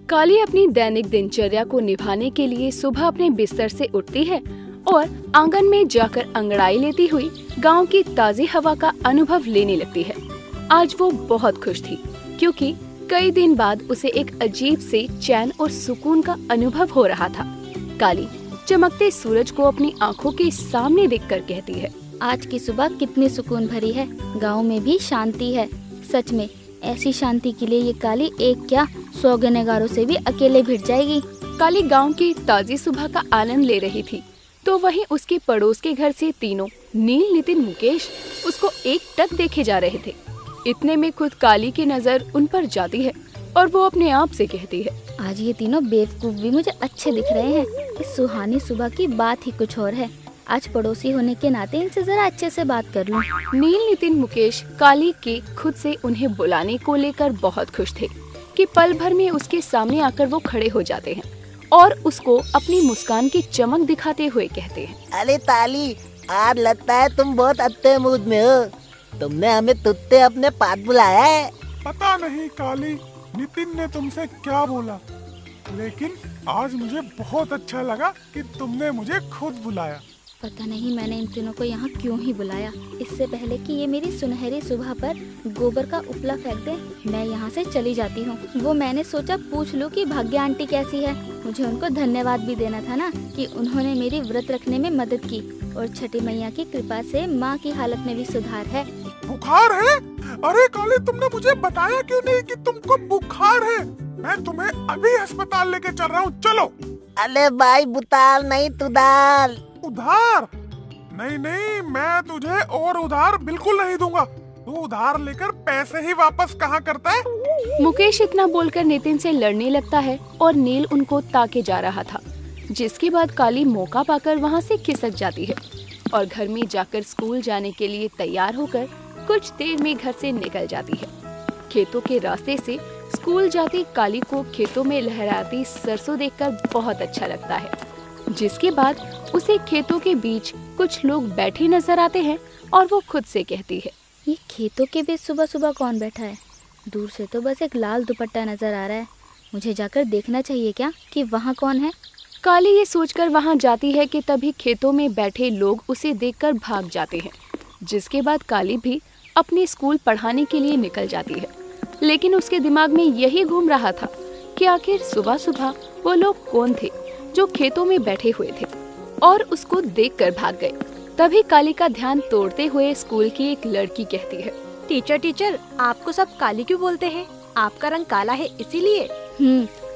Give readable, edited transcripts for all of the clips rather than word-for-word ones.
काली अपनी दैनिक दिनचर्या को निभाने के लिए सुबह अपने बिस्तर से उठती है और आंगन में जाकर अंगड़ाई लेती हुई गांव की ताज़ी हवा का अनुभव लेने लगती है। आज वो बहुत खुश थी क्योंकि कई दिन बाद उसे एक अजीब से चैन और सुकून का अनुभव हो रहा था। काली चमकते सूरज को अपनी आंखों के सामने देखकर कहती है, आज की सुबह कितनी सुकून भरी है। गांव में भी शांति है। सच में ऐसी शांति के लिए ये काली एक क्या 100 गुनहगारों से भी अकेले भिड़ जाएगी। काली गांव की ताज़ी सुबह का आनंद ले रही थी तो वहीं उसके पड़ोस के घर से तीनों नील, नितिन, मुकेश उसको एकटक देखे जा रहे थे। इतने में खुद काली की नजर उन पर जाती है और वो अपने आप से कहती है, आज ये तीनों बेवकूफ भी मुझे अच्छे दिख रहे हैं। इस सुहानी सुबह की बात ही कुछ और है। आज पड़ोसी होने के नाते इनसे जरा अच्छे से बात कर लूं। नील, नितिन, मुकेश काली के खुद से उन्हें बुलाने को लेकर बहुत खुश थे कि पल भर में उसके सामने आकर वो खड़े हो जाते हैं और उसको अपनी मुस्कान की चमक दिखाते हुए कहते हैं, अरे ताली, आज लगता है तुम बहुत अच्छे मूड में हो। तुमने हमें तुत्ते अपने पास बुलाया है। पता नहीं काली, नितिन ने तुमसे क्या बोला, लेकिन आज मुझे बहुत अच्छा लगा कि तुमने मुझे खुद बुलाया। पता नहीं मैंने इन तीनों को यहाँ क्यों ही बुलाया। इससे पहले कि ये मेरी सुनहरी सुबह पर गोबर का उपला फेंक दे, मैं यहाँ से चली जाती हूँ। वो मैंने सोचा पूछ लूँ कि भाग्य आंटी कैसी है। मुझे उनको धन्यवाद भी देना था ना कि उन्होंने मेरी व्रत रखने में मदद की और छठी मैया की कृपा से माँ की हालत में भी सुधार है। बुखार है? अरे काली, तुमने मुझे बताया क्यों नहीं कि तुमको बुखार है? मैं तुम्हें अभी अस्पताल लेके चल रहा हूँ, चलो। अरे भाई, बुताल नहीं तुदाल। उधार? नहीं नहीं, मैं तुझे और उधार बिल्कुल नहीं दूंगा। तू उधार लेकर पैसे ही वापस कहाँ करता है? मुकेश इतना बोलकर नितिन से लड़ने लगता है और नील उनको ताके जा रहा था, जिसके बाद काली मौका पाकर वहाँ से खिसक जाती है और घर में जाकर स्कूल जाने के लिए तैयार होकर कुछ देर में घर से निकल जाती है। खेतों के रास्ते से स्कूल जाती काली को खेतों में लहराती सरसों देखकर बहुत अच्छा लगता है, जिसके बाद उसे खेतों के बीच कुछ लोग बैठे नजर आते हैं और वो खुद से कहती है, ये खेतों के बीच सुबह सुबह कौन बैठा है? दूर से तो बस एक लाल दुपट्टा नजर आ रहा है। मुझे जाकर देखना चाहिए क्या कि वहाँ कौन है। काली ये सोचकर वहाँ जाती है कि तभी खेतों में बैठे लोग उसे देखकर भाग जाते हैं, जिसके बाद काली भी अपने स्कूल पढ़ाने के लिए निकल जाती है। लेकिन उसके दिमाग में यही घूम रहा था कि आखिर सुबह सुबह वो लोग कौन थे जो खेतों में बैठे हुए थे और उसको देखकर भाग गए। तभी काली का ध्यान तोड़ते हुए स्कूल की एक लड़की कहती है, टीचर, आपको सब काली क्यों बोलते हैं? आपका रंग काला है इसीलिए?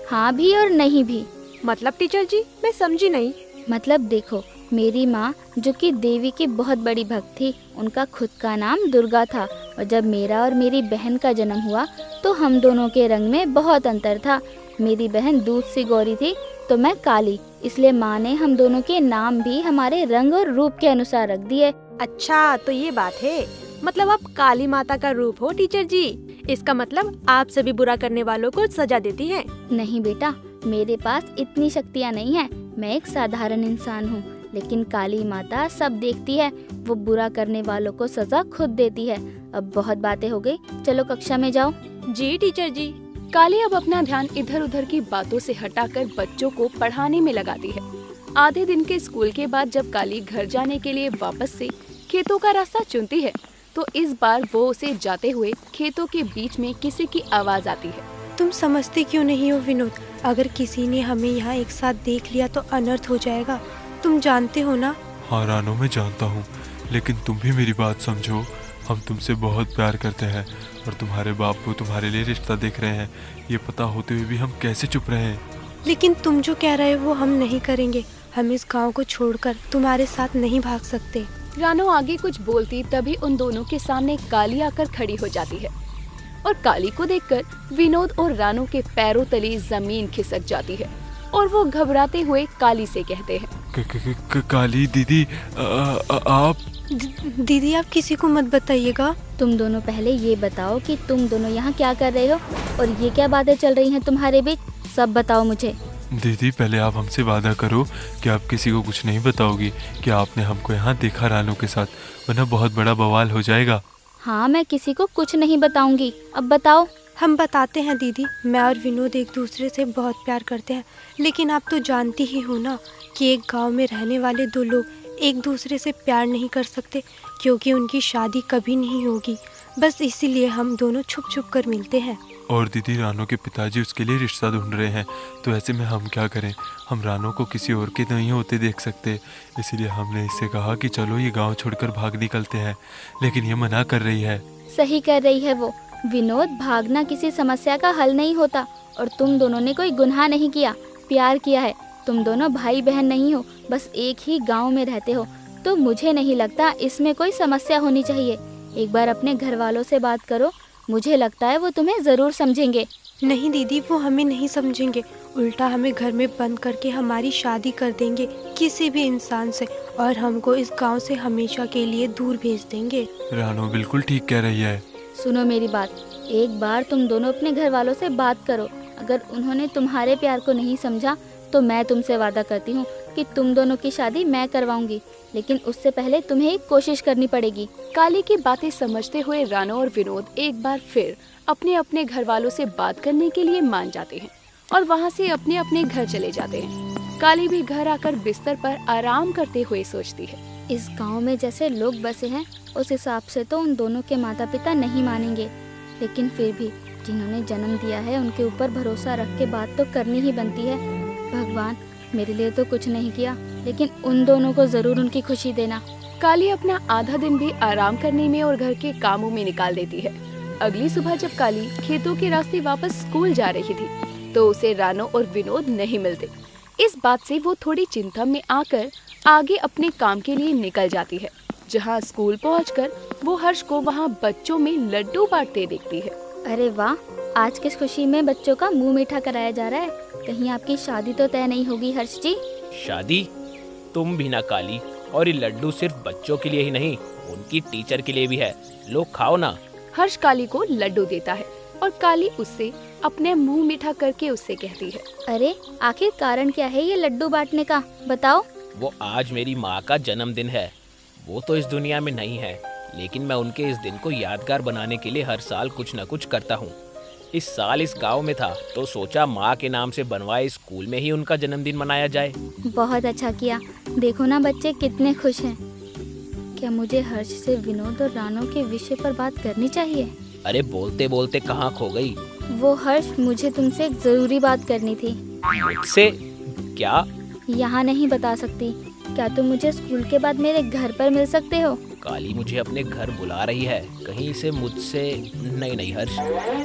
हाँ भी और नहीं भी। मतलब टीचर जी, मैं समझी नहीं। मतलब देखो, मेरी माँ जो कि देवी की बहुत बड़ी भक्त थी, उनका खुद का नाम दुर्गा था और जब मेरा और मेरी बहन का जन्म हुआ तो हम दोनों के रंग में बहुत अंतर था। मेरी बहन दूध सी गोरी थी तो मैं काली, इसलिए माँ ने हम दोनों के नाम भी हमारे रंग और रूप के अनुसार रख दिए। अच्छा, तो ये बात है। मतलब आप काली माता का रूप हो टीचर जी। इसका मतलब आप सभी बुरा करने वालों को सजा देती हैं। नहीं बेटा, मेरे पास इतनी शक्तियाँ नहीं हैं। मैं एक साधारण इंसान हूँ, लेकिन काली माता सब देखती है। वो बुरा करने वालों को सजा खुद देती है। अब बहुत बातें हो गई, चलो कक्षा में जाओ। जी टीचर जी। काली अब अपना ध्यान इधर उधर की बातों से हटाकर बच्चों को पढ़ाने में लगाती है। आधे दिन के स्कूल के बाद जब काली घर जाने के लिए वापस से खेतों का रास्ता चुनती है तो इस बार वो उसे जाते हुए खेतों के बीच में किसी की आवाज आती है। तुम समझते क्यों नहीं हो विनोद? अगर किसी ने हमें यहाँ एक साथ देख लिया तो अनर्थ हो जाएगा, तुम जानते हो ना? हाँ रानो, मैं जानता हूँ, लेकिन तुम भी मेरी बात समझो। हम तुमसे बहुत प्यार करते हैं और तुम्हारे बापू तुम्हारे लिए रिश्ता देख रहे हैं। ये पता होते हुए भी हम कैसे चुप रहे हैं? लेकिन तुम जो कह रहे हो वो हम नहीं करेंगे। हम इस गांव को छोड़कर तुम्हारे साथ नहीं भाग सकते। रानो आगे कुछ बोलती तभी उन दोनों के सामने काली आकर खड़ी हो जाती है और काली को देखकर विनोद और रानो के पैरों तले जमीन खिसक जाती है और वो घबराते हुए काली से कहते हैं, काली दीदी, आप दीदी आप किसी को मत बताइएगा। तुम दोनों पहले ये बताओ कि तुम दोनों यहाँ क्या कर रहे हो और ये क्या बातें चल रही हैं तुम्हारे बीच, सब बताओ मुझे। दीदी, पहले आप हमसे वादा करो कि आप किसी को कुछ नहीं बताओगी कि आपने हमको यहाँ देखा रानो के साथ, वरना बहुत बड़ा बवाल हो जाएगा। हाँ, मैं किसी को कुछ नहीं बताऊंगी। अब बताओ। हम बताते हैं दीदी, मैं और विनोद एक दूसरे से बहुत प्यार करते हैं, लेकिन आप तो जानती ही हो ना कि एक गांव में रहने वाले दो लोग एक दूसरे से प्यार नहीं कर सकते क्योंकि उनकी शादी कभी नहीं होगी। बस इसीलिए हम दोनों छुप छुप कर मिलते हैं। और दीदी, रानो के पिताजी उसके लिए रिश्ता ढूंढ रहे हैं, तो ऐसे में हम क्या करें? हम रानो को किसी और के नहीं होते देख सकते, इसीलिए हमने इससे कहा कि चलो ये गांव छोड़कर भाग निकलते हैं, लेकिन ये मना कर रही है। सही कर रही है वो। विनोद, भागना किसी समस्या का हल नहीं होता और तुम दोनों ने कोई गुनाह नहीं किया, प्यार किया है। तुम दोनों भाई बहन नहीं हो, बस एक ही गाँव में रहते हो, तो मुझे नहीं लगता इसमें कोई समस्या होनी चाहिए। एक बार अपने घर वालों से बात करो, मुझे लगता है वो तुम्हें ज़रूर समझेंगे। नहीं दीदी, वो हमें नहीं समझेंगे, उल्टा हमें घर में बंद करके हमारी शादी कर देंगे किसी भी इंसान से और हमको इस गांव से हमेशा के लिए दूर भेज देंगे। रानो बिल्कुल ठीक कह रही है। सुनो मेरी बात, एक बार तुम दोनों अपने घर वालों से बात करो। अगर उन्होंने तुम्हारे प्यार को नहीं समझा तो मैं तुमसे वादा करती हूँ कि तुम दोनों की शादी मैं करवाऊंगी, लेकिन उससे पहले तुम्हें एक कोशिश करनी पड़ेगी। काली की बातें समझते हुए रानो और विनोद एक बार फिर अपने अपने घर वालों से बात करने के लिए मान जाते हैं और वहाँ से अपने अपने घर चले जाते हैं। काली भी घर आकर बिस्तर पर आराम करते हुए सोचती है, इस गांव में जैसे लोग बसे हैं उस हिसाब से तो उन दोनों के माता पिता नहीं मानेंगे, लेकिन फिर भी जिन्होंने जन्म दिया है उनके ऊपर भरोसा रख के बात तो करनी ही बनती है। भगवान, मेरे लिए तो कुछ नहीं किया, लेकिन उन दोनों को जरूर उनकी खुशी देना। काली अपना आधा दिन भी आराम करने में और घर के कामों में निकाल देती है। अगली सुबह जब काली खेतों के रास्ते वापस स्कूल जा रही थी तो उसे रानो और विनोद नहीं मिलते। इस बात से वो थोड़ी चिंता में आकर आगे अपने काम के लिए निकल जाती है, जहाँ स्कूल पहुंचकर वो हर्ष को वहाँ बच्चों में लड्डू बांटते देखती है। अरे वाह, आज किस खुशी में बच्चों का मुंह मीठा कराया जा रहा है। कहीं आपकी शादी तो तय नहीं होगी हर्ष जी? शादी? तुम भी ना काली, और ये लड्डू सिर्फ बच्चों के लिए ही नहीं, उनकी टीचर के लिए भी है। लो खाओ ना। हर्ष काली को लड्डू देता है और काली उससे अपने मुंह मीठा करके उससे कहती है, अरे आखिर कारण क्या है ये लड्डू बांटने का, बताओ। वो आज मेरी माँ का जन्मदिन है। वो तो इस दुनिया में नहीं है, लेकिन मैं उनके इस दिन को यादगार बनाने के लिए हर साल कुछ न कुछ करता हूँ। इस साल इस गांव में था तो सोचा माँ के नाम से बनवाए स्कूल में ही उनका जन्मदिन मनाया जाए। बहुत अच्छा किया। देखो ना बच्चे कितने खुश हैं। क्या मुझे हर्ष से विनोद और रानो के विषय पर बात करनी चाहिए? अरे बोलते बोलते कहाँ खो गई? वो हर्ष, मुझे तुमसे एक जरूरी बात करनी थी। मुझसे? क्या? यहाँ नहीं बता सकती। क्या तुम मुझे स्कूल के बाद मेरे घर पर मिल सकते हो? काली मुझे अपने घर बुला रही है, कहीं से मुझसे? नहीं हर्ष,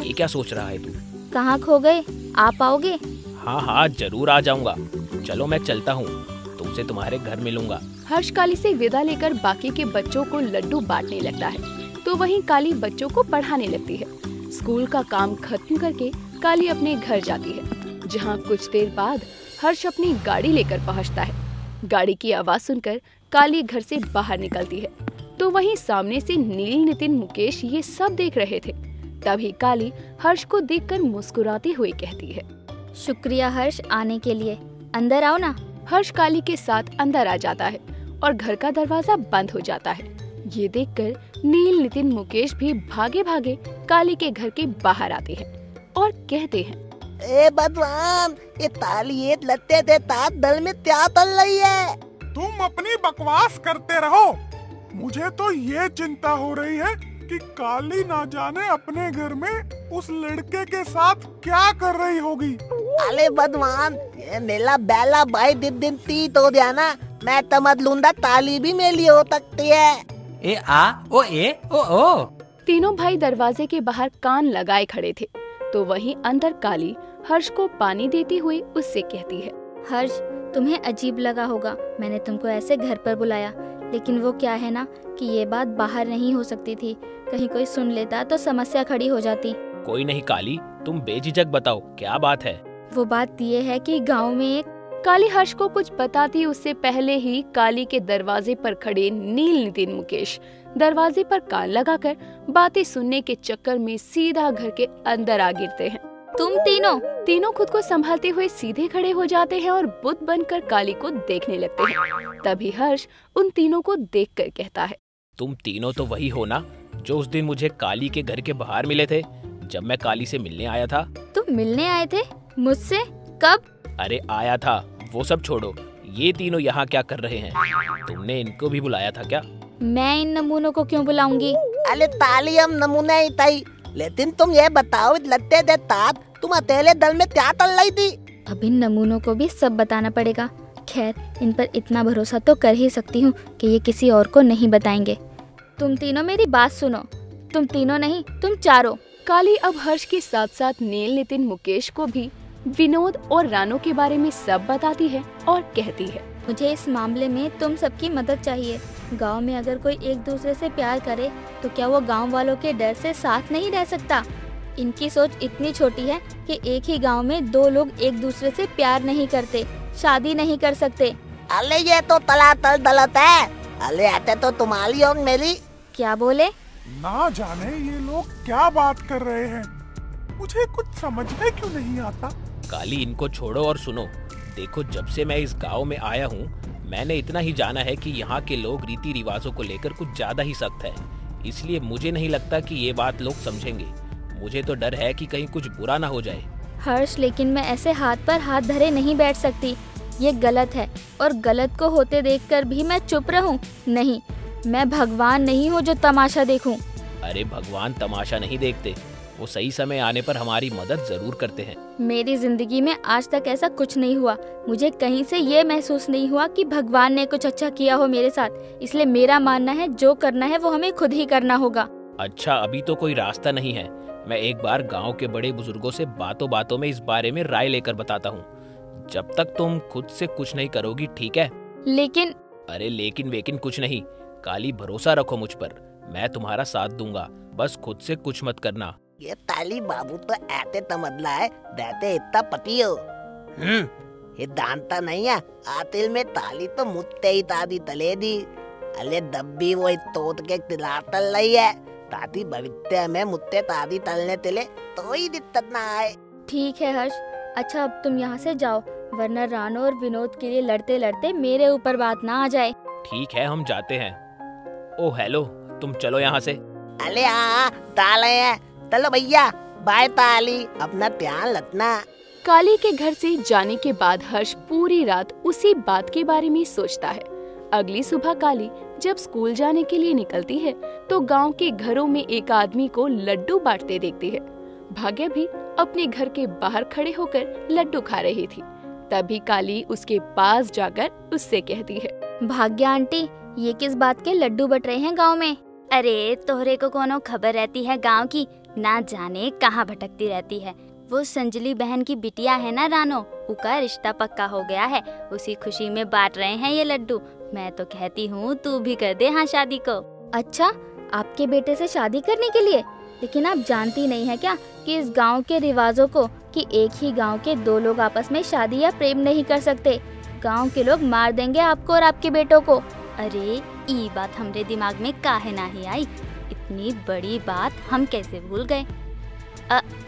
ये क्या सोच रहा है तू? कहाँ खो गए? आप आओगे? हाँ जरूर आ जाऊंगा। चलो मैं चलता हूँ, तुमसे तुम्हारे घर मिलूंगा। हर्ष काली से विदा लेकर बाकी के बच्चों को लड्डू बांटने लगता है, तो वहीं काली बच्चों को पढ़ाने लगती है। स्कूल का काम खत्म करके काली अपने घर जाती है, जहाँ कुछ देर बाद हर्ष अपनी गाड़ी लेकर पहुँचता है। गाड़ी की आवाज सुनकर काली घर से बाहर निकलती है, तो वहीं सामने से नील, नितिन, मुकेश ये सब देख रहे थे। तभी काली हर्ष को देखकर मुस्कुराती हुई कहती है, शुक्रिया हर्ष आने के लिए, अंदर आओ ना। हर्ष काली के साथ अंदर आ जाता है और घर का दरवाजा बंद हो जाता है। ये देखकर नील, नितिन, मुकेश भी भागे भागे काली के घर के बाहर आते हैं और कहते हैं, ए भगवान, ये ताली ये लत्ते थे तात दल में क्या तल रही है? तुम अपनी बकवास करते रहो। मुझे तो ये चिंता हो रही है कि काली ना जाने अपने घर में उस लड़के के साथ क्या कर रही होगी। अरे भगवान, ये मेला बेला भाई दिन तीत हो गया ना। मैं समझ लूंगा ताली भी मेली हो सकती है। ए आ ओ ए ओ ओ। तीनों भाई दरवाजे के बाहर कान लगाए खड़े थे, तो वहीं अंदर काली हर्ष को पानी देती हुई उससे कहती है, हर्ष, तुम्हें अजीब लगा होगा मैंने तुमको ऐसे घर पर बुलाया, लेकिन वो क्या है ना कि ये बात बाहर नहीं हो सकती थी। कहीं कोई सुन लेता तो समस्या खड़ी हो जाती। कोई नहीं काली, तुम बेझिझक बताओ क्या बात है। वो बात ये है कि गांव में एक काली हर्ष को कुछ बताती उससे पहले ही काली के दरवाजे पर खड़े नील, नितिन, मुकेश दरवाजे पर कान लगाकर बातें सुनने के चक्कर में सीधा घर के अंदर आ गिरते हैं। तुम तीनों खुद को संभालते हुए सीधे खड़े हो जाते हैं और बुत बनकर काली को देखने लगते हैं। तभी हर्ष उन तीनों को देखकर कहता है, तुम तीनों तो वही हो ना जो उस दिन मुझे काली के घर के बाहर मिले थे? जब मैं काली से मिलने आया था। तुम मिलने आए थे मुझसे? कब? अरे आया था, वो सब छोड़ो। ये तीनों यहाँ क्या कर रहे हैं? तुमने इनको भी बुलाया था क्या? मैं इन नमूनों को क्यों बुलाऊंगी? अरे ताली हम नमूने ही तई, लेकिन तुम ये बताओ लत्ते दे तात तुम अकेले दल में क्या कर रही थी? अब इन नमूनों को भी सब बताना पड़ेगा। खैर, इन पर इतना भरोसा तो कर ही सकती हूँ कि ये किसी और को नहीं बताएंगे। तुम तीनों मेरी बात सुनो। तुम तीनों नहीं, तुम चारों। काली अब हर्ष के साथ साथ नील, नितिन, मुकेश को भी विनोद और रानो के बारे में सब बताती है और कहती है, मुझे इस मामले में तुम सबकी मदद चाहिए। गांव में अगर कोई एक दूसरे से प्यार करे तो क्या वो गांव वालों के डर से साथ नहीं रह सकता? इनकी सोच इतनी छोटी है कि एक ही गांव में दो लोग एक दूसरे से प्यार नहीं करते, शादी नहीं कर सकते। अरे ये तो तलातल गलत है। अरे आते तो तुम्हारी और मेरी। क्या बोले? ना जाने ये लोग क्या बात कर रहे हैं, मुझे कुछ समझ में क्यों नहीं आता। काली, इनको छोड़ो और सुनो। देखो, जब से मैं इस गांव में आया हूँ मैंने इतना ही जाना है कि यहाँ के लोग रीति रिवाजों को लेकर कुछ ज्यादा ही सख्त है। इसलिए मुझे नहीं लगता कि ये बात लोग समझेंगे। मुझे तो डर है कि कहीं कुछ बुरा ना हो जाए। हर्ष, लेकिन मैं ऐसे हाथ पर हाथ धरे नहीं बैठ सकती। ये गलत है और गलत को होते देखकर भी मैं चुप रहूं? नहीं, मैं भगवान नहीं हूँ जो तमाशा देखूं। अरे भगवान तमाशा नहीं देखते, वो सही समय आने पर हमारी मदद जरूर करते हैं। मेरी जिंदगी में आज तक ऐसा कुछ नहीं हुआ। मुझे कहीं से ये महसूस नहीं हुआ कि भगवान ने कुछ अच्छा किया हो मेरे साथ। इसलिए मेरा मानना है जो करना है वो हमें खुद ही करना होगा। अच्छा, अभी तो कोई रास्ता नहीं है। मैं एक बार गांव के बड़े बुजुर्गों से बातों बातों में इस बारे में राय लेकर बताता हूँ। जब तक तुम खुद से कुछ नहीं करोगी, ठीक है? लेकिन अरे लेकिन वेकिन कुछ नहीं। काली, भरोसा रखो मुझ पर, मैं तुम्हारा साथ दूंगा। बस खुद से कुछ मत करना। ये ताली बाबू तो ऐसे तमदला है, देते इतना पति हो। ये जानता नहीं है, आतिल में ताली तो मुत्ते ही तादी तले दी। अले दब्बी वो तोत के तिला तल रही है, ताती भविष्य में मुत्ते तादी तलने तिले तो ही दिक्कत ना आए। ठीक है हर्ष, अच्छा अब तुम यहाँ से जाओ, वरना रानो और विनोद के लिए लड़ते लड़ते मेरे ऊपर बात ना आ जाए। ठीक है, हम जाते हैं। ओ हेलो, तुम चलो यहाँ से। अले हाँ ताले हैं, चलो भैया, बाय ताली, अपना ध्यान रखना। काली के घर से जाने के बाद हर्ष पूरी रात उसी बात के बारे में सोचता है। अगली सुबह काली जब स्कूल जाने के लिए निकलती है तो गांव के घरों में एक आदमी को लड्डू बांटते देखती है। भाग्य भी अपने घर के बाहर खड़े होकर लड्डू खा रही थी। तभी काली उसके पास जाकर उससे कहती है, भाग्य आंटी, ये किस बात के लड्डू बट रहे हैं गांव में? अरे तोहरे को कोनो खबर रहती है गांव की? ना जाने कहाँ भटकती रहती है। वो संजली बहन की बिटिया है ना रानो, उसका रिश्ता पक्का हो गया है। उसी खुशी में बांट रहे हैं ये लड्डू। मैं तो कहती हूँ तू भी कर दे हाँ शादी को। अच्छा, आपके बेटे से शादी करने के लिए? लेकिन आप जानती नहीं है क्या कि इस गांव के रिवाजों को, कि एक ही गांव के दो लोग आपस में शादी या प्रेम नहीं कर सकते। गांव के लोग मार देंगे आपको और आपके बेटों को। अरे ये बात हमरे दिमाग में काहे नहीं आई? इतनी बड़ी बात हम कैसे भूल गए?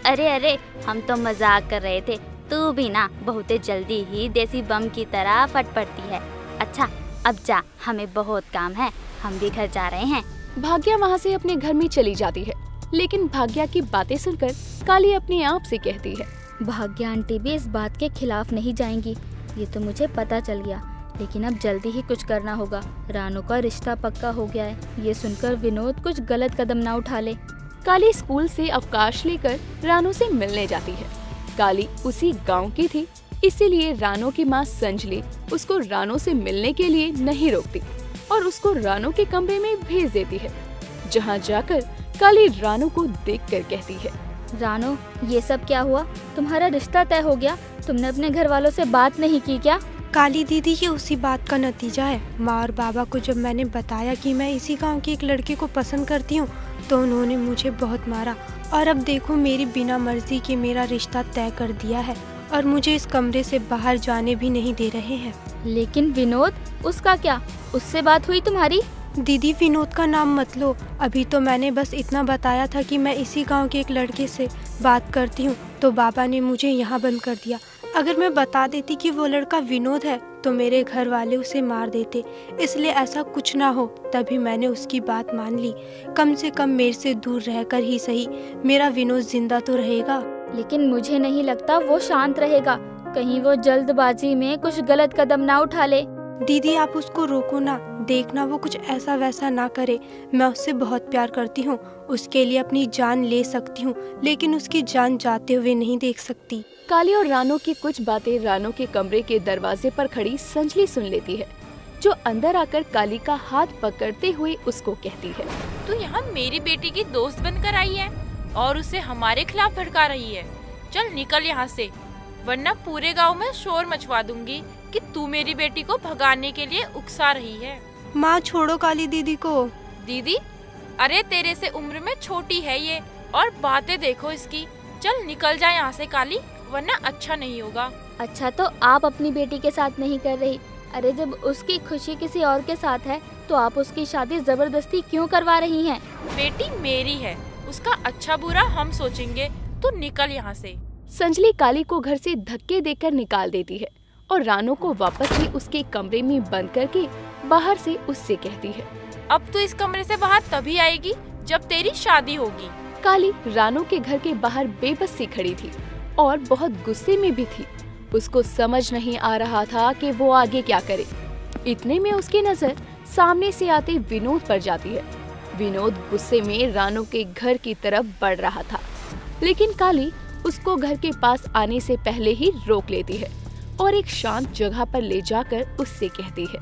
अरे हम तो मजाक कर रहे थे। तू भी ना बहुत जल्दी ही देसी बम की तरह फट पड़ती है। अच्छा अब जा, हमें बहुत काम है, हम भी घर जा रहे हैं। भाग्या वहाँ से अपने घर में चली जाती है। लेकिन भाग्या की बातें सुनकर काली अपने आप से कहती है, भाग्या आंटी भी इस बात के खिलाफ नहीं जाएंगी, ये तो मुझे पता चल गया। लेकिन अब जल्दी ही कुछ करना होगा। रानो का रिश्ता पक्का हो गया है, ये सुनकर विनोद कुछ गलत कदम ना उठा ले। काली स्कूल से अवकाश लेकर रानो से मिलने जाती है। काली उसी गांव की थी, इसीलिए रानो की माँ संजली उसको रानो से मिलने के लिए नहीं रोकती और उसको रानो के कमरे में भेज देती है, जहाँ जाकर काली रानो को देखकर कहती है, रानो ये सब क्या हुआ? तुम्हारा रिश्ता तय हो गया? तुमने अपने घर वालों से बात नहीं की क्या? काली दीदी, ये उसी बात का नतीजा है। माँ और बाबा को जब मैंने बताया कि मैं इसी गांव के एक लड़के को पसंद करती हूँ तो उन्होंने मुझे बहुत मारा और अब देखो मेरी बिना मर्जी के मेरा रिश्ता तय कर दिया है और मुझे इस कमरे से बाहर जाने भी नहीं दे रहे हैं। लेकिन विनोद, उसका क्या? उससे बात हुई तुम्हारी? दीदी विनोद का नाम मत लो, अभी तो मैंने बस इतना बताया था कि मैं इसी गांव के एक लड़के से बात करती हूँ तो बाबा ने मुझे यहाँ बंद कर दिया। अगर मैं बता देती कि वो लड़का विनोद है तो मेरे घर वाले उसे मार देते, इसलिए ऐसा कुछ ना हो तभी मैंने उसकी बात मान ली। कम से कम मेरे से दूर रहकर ही सही मेरा विनोद जिंदा तो रहेगा। लेकिन मुझे नहीं लगता वो शांत रहेगा, कहीं वो जल्दबाजी में कुछ गलत कदम ना उठा ले। दीदी आप उसको रोको ना, देखना वो कुछ ऐसा वैसा ना करे। मैं उससे बहुत प्यार करती हूँ, उसके लिए अपनी जान ले सकती हूँ, लेकिन उसकी जान जाते हुए नहीं देख सकती। काली और रानो की कुछ बातें रानो के कमरे के दरवाजे पर खड़ी संजली सुन लेती है, जो अंदर आकर काली का हाथ पकड़ते हुए उसको कहती है, तू यहाँ मेरी बेटी की दोस्त बनकर आई है और उसे हमारे खिलाफ भड़का रही है। चल निकल यहाँ से, वरना पूरे गांव में शोर मचवा दूंगी कि तू मेरी बेटी को भगाने के लिए उकसा रही है। माँ छोड़ो काली दीदी को। दीदी? अरे तेरे से उम्र में छोटी है ये, और बातें देखो इसकी। चल निकल जा यहाँ से काली, वरना अच्छा नहीं होगा। अच्छा तो आप अपनी बेटी के साथ नहीं कर रही? अरे जब उसकी खुशी किसी और के साथ है तो आप उसकी शादी जबरदस्ती क्यों करवा रही हैं? बेटी मेरी है, उसका अच्छा बुरा हम सोचेंगे। तू निकल यहाँ से। संजली काली को घर से धक्के देकर निकाल देती है और रानो को वापस से उसके कमरे में बंद करके बाहर से उससे कहती है, अब तू इस कमरे से बाहर तभी आएगी जब तेरी शादी होगी। काली रानो के घर के बाहर बेबस सी खड़ी थी और बहुत गुस्से में भी थी। उसको समझ नहीं आ रहा था कि वो आगे क्या करे। इतने में उसकी नजर सामने से आते विनोद पर जाती है। विनोद गुस्से में रानो के घर की तरफ बढ़ रहा था, लेकिन काली उसको घर के पास आने से पहले ही रोक लेती है और एक शांत जगह पर ले जाकर उससे कहती है,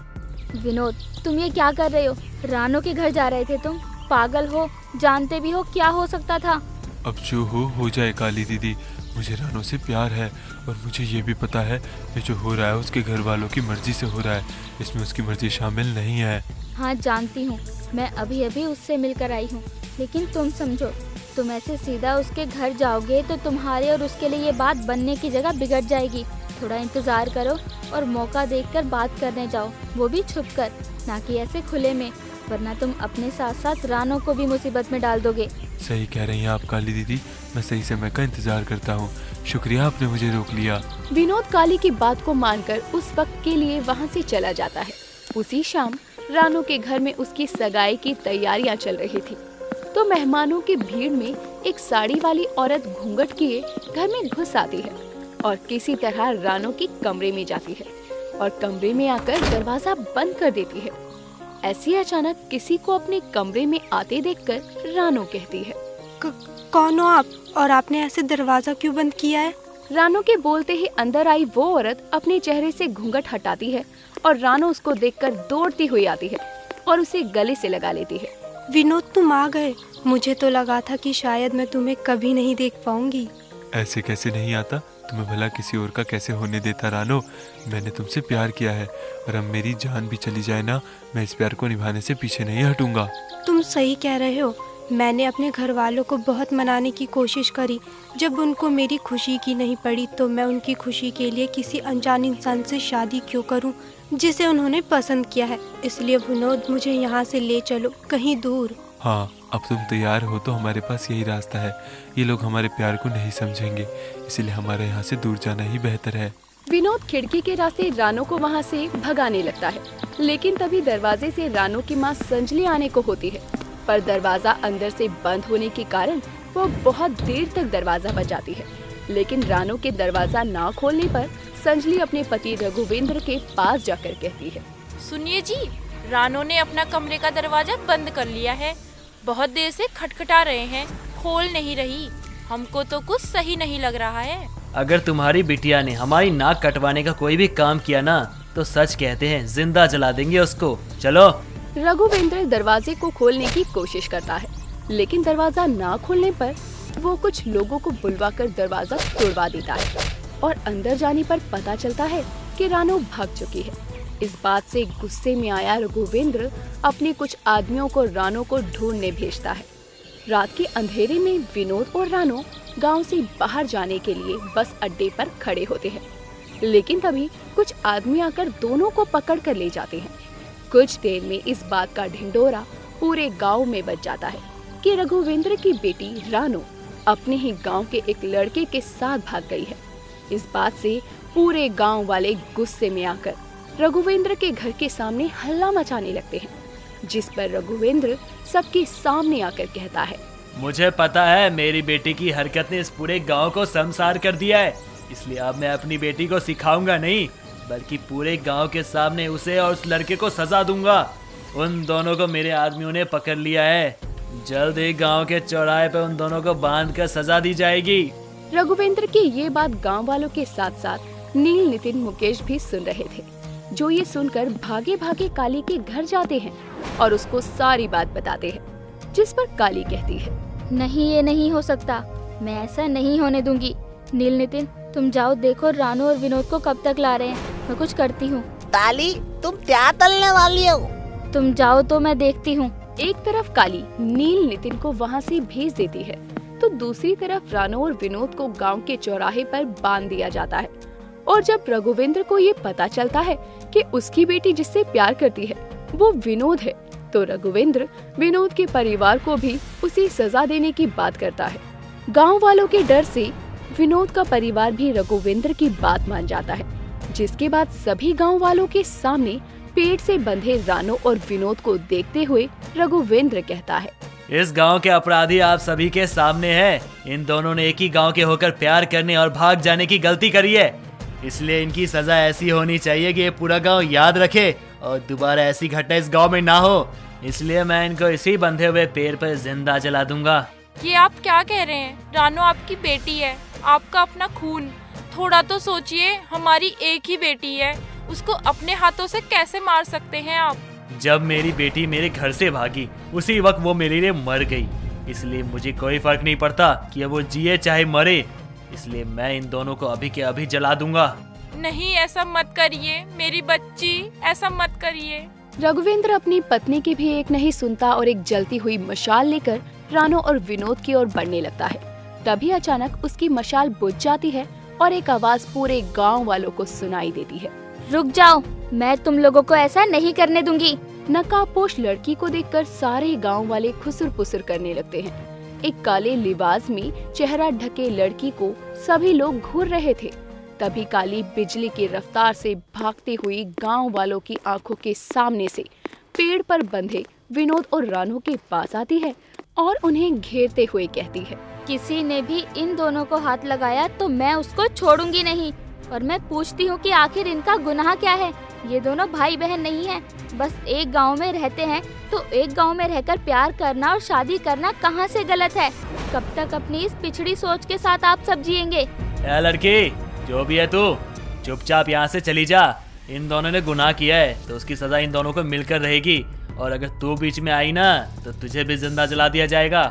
विनोद तुम ये क्या कर रहे हो? रानो के घर जा रहे थे तुम? पागल हो? जानते भी हो क्या हो सकता था। अब जो हो जाए काली दीदी, मुझे रानो से प्यार है और मुझे ये भी पता है ये जो हो रहा है उसके घर वालों की मर्जी से हो रहा है, इसमें उसकी मर्जी शामिल नहीं है। हाँ जानती हूँ, मैं अभी अभी उससे मिलकर आई हूँ, लेकिन तुम समझो, तुम ऐसे सीधा उसके घर जाओगे तो तुम्हारे और उसके लिए ये बात बनने की जगह बिगड़ जाएगी। थोड़ा इंतजार करो और मौका देखकर बात करने जाओ, वो भी छुप कर, ना कि ऐसे खुले में, वरना तुम अपने साथ साथ रानो को भी मुसीबत में डाल दोगे। सही कह रही हैं आप काली दीदी, मैं सही समय का इंतजार करता हूँ। शुक्रिया आपने मुझे रोक लिया। विनोद काली की बात को मानकर उस वक्त के लिए वहाँ से चला जाता है। उसी शाम रानो के घर में उसकी सगाई की तैयारियां चल रही थी, तो मेहमानों की भीड़ में एक साड़ी वाली औरत घूंघट किए घर में घुस आती है और किसी तरह रानो के कमरे में जाती है और कमरे में आकर दरवाजा बंद कर देती है। ऐसी अचानक किसी को अपने कमरे में आते देखकर रानो कहती है, कौन हो आप और आपने ऐसे दरवाजा क्यों बंद किया है? रानो के बोलते ही अंदर आई वो औरत अपने चेहरे से घूंघट हटाती है और रानो उसको देखकर दौड़ती हुई आती है और उसे गले से लगा लेती है। विनोद तुम आ गए, मुझे तो लगा था कि शायद मैं तुम्हें कभी नहीं देख पाऊंगी। ऐसे कैसे नहीं आता, तुम्हें भला किसी और का कैसे होने देता रानो। मैंने तुमसे प्यार किया है और अब मेरी जान भी चली जाए ना, मैं इस प्यार को निभाने से पीछे नहीं हटूंगा। तुम सही कह रहे हो, मैंने अपने घर वालों को बहुत मनाने की कोशिश करी। जब उनको मेरी खुशी की नहीं पड़ी तो मैं उनकी खुशी के लिए किसी अनजान इंसान से शादी क्यों करूं जिसे उन्होंने पसंद किया है। इसलिए विनोद मुझे यहाँ से ले चलो कहीं दूर। हाँ अब तुम तैयार हो तो हमारे पास यही रास्ता है। ये लोग हमारे प्यार को नहीं समझेंगे, इसलिए हमारे यहाँ से दूर जाना ही बेहतर है। विनोद खिड़की के रास्ते रानो को वहाँ से भगाने लगता है, लेकिन तभी दरवाजे से रानो की माँ संजली आने को होती है, पर दरवाजा अंदर से बंद होने के कारण वो बहुत देर तक दरवाजा बजाती है। लेकिन रानो के दरवाजा ना खोलने पर संजली अपने पति रघुवेंद्र के पास जाकर कहती है, सुनिए जी, रानो ने अपना कमरे का दरवाजा बंद कर लिया है। बहुत देर से खटखटा रहे हैं, खोल नहीं रही। हमको तो कुछ सही नहीं लग रहा है। अगर तुम्हारी बिटिया ने हमारी नाक कटवाने का कोई भी काम किया ना तो सच कहते हैं जिंदा जला देंगे उसको। चलो। रघुवेंद्र दरवाजे को खोलने की कोशिश करता है, लेकिन दरवाजा ना खोलने पर वो कुछ लोगों को बुलवाकर दरवाजा तोड़वा देता है और अंदर जाने पर पता चलता है कि रानो भाग चुकी है। इस बात से गुस्से में आया रघुवेंद्र अपने कुछ आदमियों को रानो को ढूंढने भेजता है। रात के अंधेरे में विनोद और रानो गांव से बाहर जाने के लिए बस अड्डे पर खड़े होते हैं, लेकिन तभी कुछ आदमी आकर दोनों को पकड़ कर ले जाते हैं। कुछ देर में इस बात का ढिंढोरा पूरे गांव में बच जाता है कि रघुवेंद्र की बेटी रानो अपने ही गांव के एक लड़के के साथ भाग गई है। इस बात से पूरे गांव वाले गुस्से में आकर रघुवेंद्र के घर के सामने हल्ला मचाने लगते हैं, जिस पर रघुवेंद्र सबके सामने आकर कहता है, मुझे पता है मेरी बेटी की हरकत ने इस पूरे गांव को शर्मसार कर दिया है, इसलिए अब मैं अपनी बेटी को सिखाऊंगा नहीं बल्कि पूरे गांव के सामने उसे और उस लड़के को सजा दूंगा। उन दोनों को मेरे आदमियों ने पकड़ लिया है, जल्द ही गांव के चौराहे पर उन दोनों को बांधकर सजा दी जाएगी। रघुवेंद्र की ये बात गांव वालों के साथ साथ नील, नितिन, मुकेश भी सुन रहे थे, जो ये सुनकर भागे भागे काली के घर जाते हैं और उसको सारी बात बताते हैं, जिस पर काली कहती है, नहीं, ये नहीं हो सकता, मैं ऐसा नहीं होने दूंगी। नील, नितिन, तुम जाओ, देखो रानू और विनोद को कब तक ला रहे हैं, मैं कुछ करती हूँ। काली, तुम क्या तलने वाली हो? तुम जाओ तो मैं देखती हूँ। एक तरफ काली नील, नितिन को वहाँ से भेज देती है, तो दूसरी तरफ रानू और विनोद को गांव के चौराहे पर बांध दिया जाता है। और जब रघुवेंद्र को ये पता चलता है कि उसकी बेटी जिससे प्यार करती है वो विनोद है, तो रघुवेंद्र विनोद के परिवार को भी उसी सजा देने की बात करता है। गांव वालों के डर से विनोद का परिवार भी रघुवेंद्र की बात मान जाता है, जिसके बाद सभी गांव वालों के सामने पेड़ से बंधे रानू और विनोद को देखते हुए रघुवेंद्र कहता है, इस गांव के अपराधी आप सभी के सामने हैं। इन दोनों ने एक ही गांव के होकर प्यार करने और भाग जाने की गलती करी है, इसलिए इनकी सजा ऐसी होनी चाहिए कि ये पूरा गांव याद रखे और दोबारा ऐसी घटना इस गांव में ना हो। इसलिए मैं इनको इसी बंधे हुए पेड़ पर जिंदा जला दूंगा। ये आप क्या कह रहे हैं? रानू आपकी बेटी है, आपका अपना खून। थोड़ा तो सोचिए, हमारी एक ही बेटी है, उसको अपने हाथों से कैसे मार सकते हैं आप? जब मेरी बेटी मेरे घर से भागी उसी वक्त वो मेरे लिए मर गई, इसलिए मुझे कोई फर्क नहीं पड़ता कि वो जिए चाहे मरे, इसलिए मैं इन दोनों को अभी के अभी जला दूंगा। नहीं, ऐसा मत करिए मेरी बच्ची, ऐसा मत करिए। रघुवेंद्र अपनी पत्नी की भी एक नहीं सुनता और एक जलती हुई मशाल लेकर रानू और विनोद की ओर बढ़ने लगता है। तभी अचानक उसकी मशाल बुझ जाती है और एक आवाज पूरे गांव वालों को सुनाई देती है, रुक जाओ, मैं तुम लोगों को ऐसा नहीं करने दूंगी। नकाबपोश लड़की को देखकर सारे गांव वाले खुसुर पुसुर करने लगते हैं। एक काले लिबास में चेहरा ढके लड़की को सभी लोग घूर रहे थे। तभी काली बिजली की रफ्तार से भागती हुई गांव वालों की आंखों के सामने से पेड़ पर बंधे विनोद और रानू के पास आती है और उन्हें घेरते हुए कहती है, किसी ने भी इन दोनों को हाथ लगाया तो मैं उसको छोड़ूंगी नहीं। और मैं पूछती हूँ कि आखिर इनका गुनाह क्या है? ये दोनों भाई बहन नहीं हैं, बस एक गांव में रहते हैं, तो एक गांव में रहकर प्यार करना और शादी करना कहाँ से गलत है? कब तक अपनी इस पिछड़ी सोच के साथ आप सब जिएंगे? ए लड़की, जो भी है तू, चुपचाप यहाँ से चली जा। इन दोनों ने गुनाह किया है तो उसकी सजा इन दोनों को मिलकर रहेगी, और अगर तू बीच में आई ना तो तुझे भी जिंदा जला दिया जाएगा।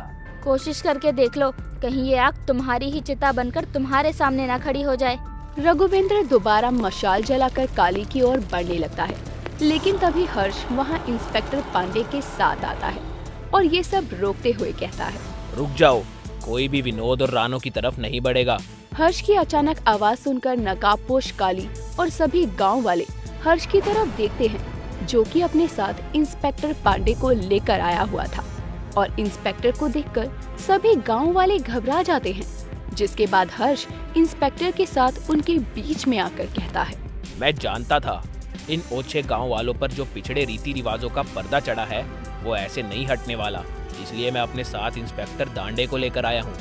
कोशिश करके देख लो, कहीं ये आग तुम्हारी ही चिता बनकर तुम्हारे सामने ना खड़ी हो जाए। रघुवेंद्र दोबारा मशाल जलाकर काली की ओर बढ़ने लगता है, लेकिन तभी हर्ष वहाँ इंस्पेक्टर पांडे के साथ आता है और ये सब रोकते हुए कहता है, रुक जाओ, कोई भी विनोद और रानू की तरफ नहीं बढ़ेगा। हर्ष की अचानक आवाज सुनकर नकाबपोश काली और सभी गांव वाले हर्ष की तरफ देखते हैं, जो कि अपने साथ इंस्पेक्टर पांडे को लेकर आया हुआ था। और इंस्पेक्टर को देखकर सभी गांव वाले घबरा जाते हैं, जिसके बाद हर्ष इंस्पेक्टर के साथ उनके बीच में आकर कहता है, मैं जानता था इन ओछे गांव वालों पर जो पिछड़े रीति रिवाजों का पर्दा चढ़ा है वो ऐसे नहीं हटने वाला, इसलिए मैं अपने साथ इंस्पेक्टर दांडे को लेकर आया हूँ।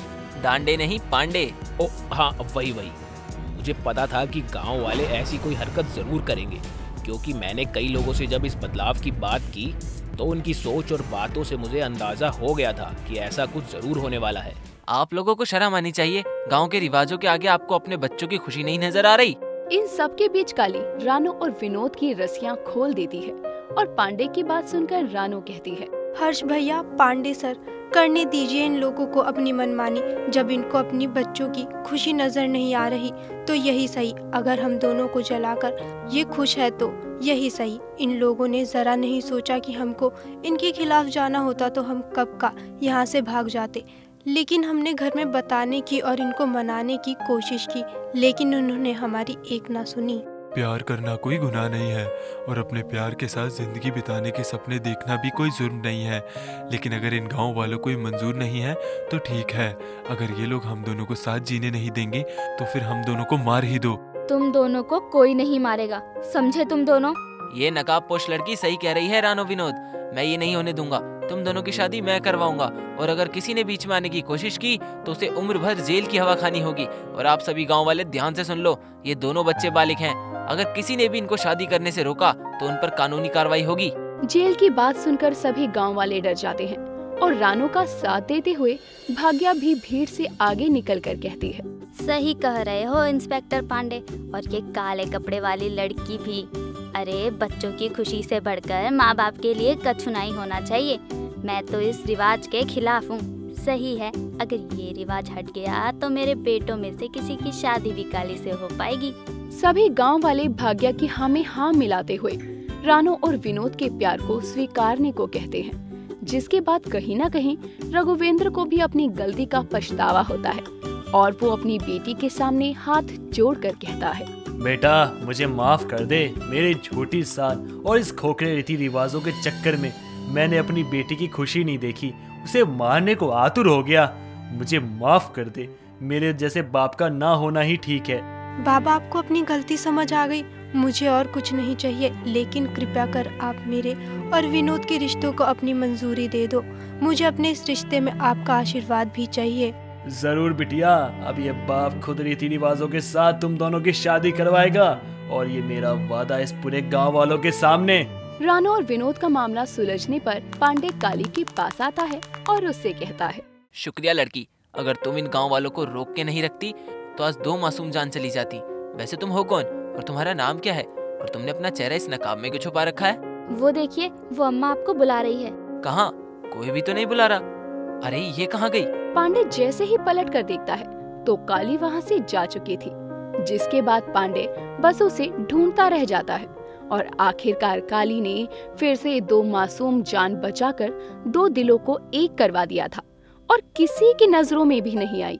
दांडे नहीं, पांडे। ओ हाँ, वही। मुझे पता था कि गांव वाले ऐसी कोई हरकत जरूर करेंगे, क्योंकि मैंने कई लोगों से जब इस बदलाव की बात की तो उनकी सोच और बातों से मुझे अंदाजा हो गया था कि ऐसा कुछ जरूर होने वाला है। आप लोगों को शर्म आनी चाहिए, गांव के रिवाजों के आगे आपको अपने बच्चों की खुशी नहीं नजर आ रही? इन सब के बीच काली रानू और विनोद की रस्सियां खोल देती है और पांडे की बात सुनकर रानू कहती है, हर्ष भैया, पांडे सर, करने दीजिए इन लोगों को अपनी मनमानी। जब इनको अपनी बच्चों की खुशी नजर नहीं आ रही तो यही सही, अगर हम दोनों को जलाकर ये खुश है तो यही सही। इन लोगों ने जरा नहीं सोचा कि हमको इनके खिलाफ जाना होता तो हम कब का यहाँ से भाग जाते, लेकिन हमने घर में बताने की और इनको मनाने की कोशिश की, लेकिन उन्होंने हमारी एक ना सुनी। प्यार करना कोई गुनाह नहीं है और अपने प्यार के साथ जिंदगी बिताने के सपने देखना भी कोई जुर्म नहीं है, लेकिन अगर इन गांव वालों को मंजूर नहीं है तो ठीक है। अगर ये लोग हम दोनों को साथ जीने नहीं देंगे तो फिर हम दोनों को मार ही दो। तुम दोनों को कोई नहीं मारेगा, समझे तुम दोनों? ये नकाबपोश लड़की सही कह रही है रानो विनोद, मैं ये नहीं होने दूंगा। तुम दोनों की शादी मैं करवाऊंगा और अगर किसी ने बीच में आने की कोशिश की तो उसे उम्र भर जेल की हवा खानी होगी। और आप सभी गांव वाले ध्यान से सुन लो, ये दोनों बच्चे बालिग हैं। अगर किसी ने भी इनको शादी करने से रोका तो उन पर कानूनी कार्रवाई होगी। जेल की बात सुनकर सभी गांव वाले डर जाते हैं और रानो का साथ देते हुए भाग्या भी भीड़ से आगे निकलकर कहती है, सही कह रहे हो इंस्पेक्टर पांडे, और ये काले कपड़े वाली लड़की भी। अरे बच्चों की खुशी से बढ़कर माँ बाप के लिए कछु नहीं होना चाहिए। मैं तो इस रिवाज के खिलाफ हूँ। सही है, अगर ये रिवाज हट गया तो मेरे बेटों में से किसी की शादी भी काली से हो पाएगी। सभी गांव वाले भाग्या की हाँ में हाँ मिलाते हुए रानो और विनोद के प्यार को स्वीकारने को कहते हैं, जिसके बाद कहीं न कहीं रघुवेंद्र को भी अपनी गलती का पछतावा होता है और वो अपनी बेटी के सामने हाथ जोड़कर कहता है, बेटा मुझे माफ कर दे। मेरी छोटी सान और इस खोखले रीति रिवाजों के चक्कर में मैंने अपनी बेटी की खुशी नहीं देखी, उसे मारने को आतुर हो गया। मुझे माफ कर दे, मेरे जैसे बाप का ना होना ही ठीक है। बाबा, आपको अपनी गलती समझ आ गई। मुझे और कुछ नहीं चाहिए, लेकिन कृपया कर आप मेरे और विनोद के रिश्तों को अपनी मंजूरी दे दो। मुझे अपने इस रिश्ते में आपका आशीर्वाद भी चाहिए। जरूर बिटिया, अब ये बाप खुद रीति रिवाजों के साथ तुम दोनों की शादी करवाएगा और ये मेरा वादा इस पूरे गांव वालों के सामने। रानो और विनोद का मामला सुलझने पर पांडे काली के पास आता है और उससे कहता है, शुक्रिया लड़की, अगर तुम इन गांव वालों को रोक के नहीं रखती तो आज 2 मासूम जान चली जाती। वैसे तुम हो कौन और तुम्हारा नाम क्या है और तुमने अपना चेहरा इस नकाब में क्यों छुपा रखा है? वो देखिए, वो अम्मा आपको बुला रही है। कहाँ? कोई भी तो नहीं बुला रहा। अरे ये कहाँ गई? पांडे जैसे ही पलट कर देखता है तो काली वहाँ से जा चुकी थी, जिसके बाद पांडे बस उसे ढूंढता रह जाता है और आखिरकार काली ने फिर से 2 मासूम जान बचाकर 2 दिलों को एक करवा दिया था और किसी की नजरों में भी नहीं आई।